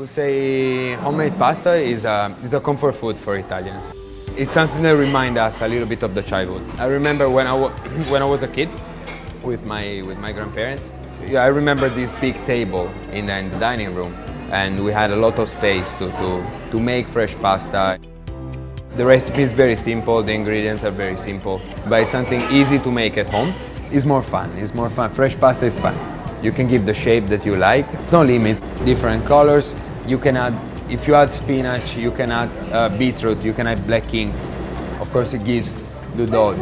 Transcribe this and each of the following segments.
would say homemade pasta is a comfort food for Italians. It's something that reminds us a little bit of the childhood. I remember when I was a kid with my grandparents. I remember this big table in the dining room, and we had a lot of space to make fresh pasta. The recipe is very simple, the ingredients are very simple, but it's something easy to make at home. It's more fun. Fresh pasta is fun. You can give the shape that you like. It's no limits. Different colors. You can add, if you add spinach, you can add beetroot, you can add black ink. Of course, it gives the dough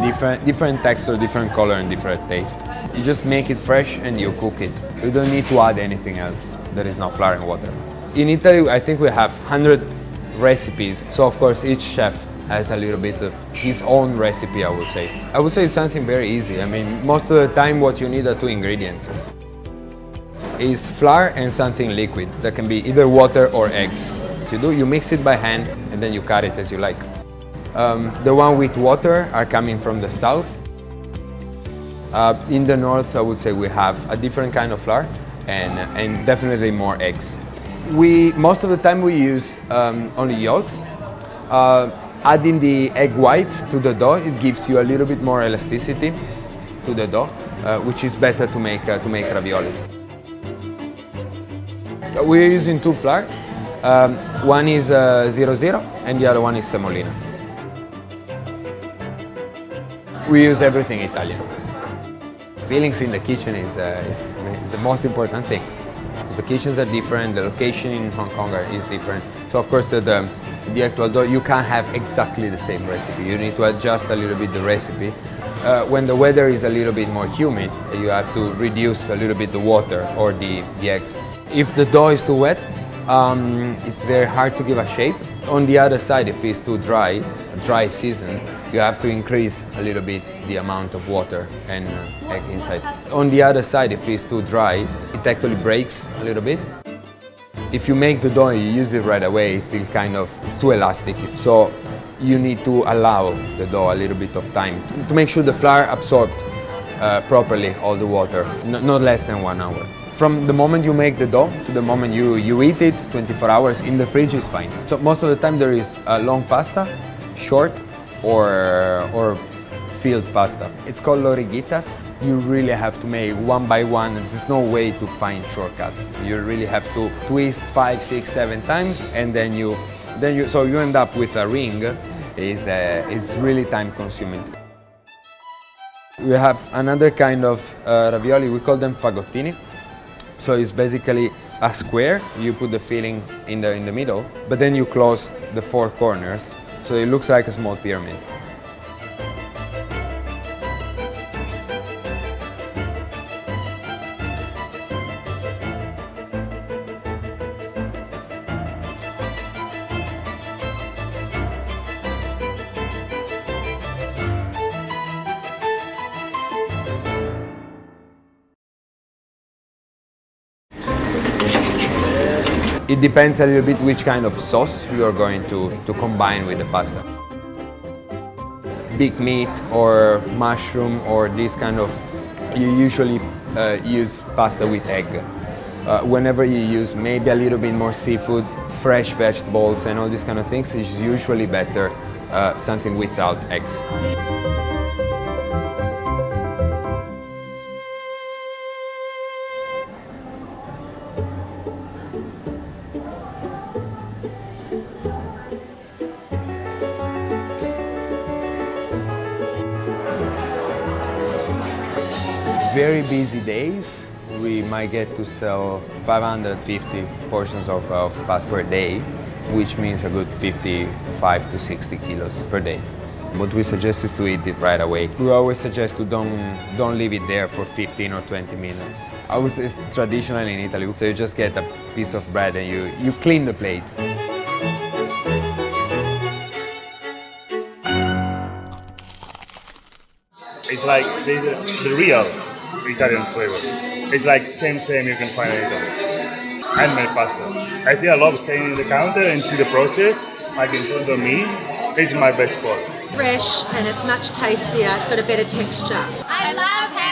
different texture, different color, and different taste. You just make it fresh and you cook it. You don't need to add anything else that is not flour and water. In Italy, I think we have hundreds recipes. So of course, each chef has a little bit of his own recipe, I would say. I would say it's something very easy. I mean, most of the time what you need are two ingredients. Is flour and something liquid that can be either water or eggs. You mix it by hand and then you cut it as you like. The one with water are coming from the south. In the north, I would say we have a different kind of flour and definitely more eggs. Most of the time we use only yolks. Adding the egg white to the dough, it gives you a little bit more elasticity to the dough, which is better to make ravioli. We're using two flours. One is 00 and the other one is semolina. We use everything Italian. Feelings in the kitchen is the most important thing. The kitchens are different, the location in Hong Kong is different. So of course the actual dough, you can't have exactly the same recipe. You need to adjust a little bit the recipe. When the weather is a little bit more humid, you have to reduce a little bit the water or the eggs. If the dough is too wet, it's very hard to give a shape. On the other side, if it's too dry season, you have to increase a little bit the amount of water and egg inside. On the other side, if it's too dry, it actually breaks a little bit. If you make the dough and you use it right away, it's too elastic. So you need to allow the dough a little bit of time to make sure the flour absorbed properly all the water, not less than 1 hour. From the moment you make the dough to the moment you eat it, 24 hours in the fridge is fine. So most of the time there is long pasta, short or filled pasta. It's called lorighitas. You really have to make one by one. There's no way to find shortcuts. You really have to twist 5, 6, 7 times, and then you end up with a ring. Is really time consuming. We have another kind of ravioli. We call them fagottini. So it's basically a square. You put the filling in the middle, but then you close the 4 corners, so it looks like a small pyramid. It depends a little bit which kind of sauce you are going to combine with the pasta. Big meat or mushroom or this kind of, you usually use pasta with egg. Whenever you use maybe a little bit more seafood, fresh vegetables and all these kind of things, it's usually better something without eggs. Very busy days, we might get to sell 550 portions of pasta per day, which means a good 55 to 60 kilos per day. What we suggest is to eat it right away. We always suggest to don't leave it there for 15 or 20 minutes. I would say it's traditional in Italy, so you just get a piece of bread and you clean the plate. It's like the real Italian flavor. It's like same you can find in Italy. Handmade pasta. I see a lot of staying in the counter and see the process, like in front of me. It's my best spot. Fresh and it's much tastier. It's got a better texture. I love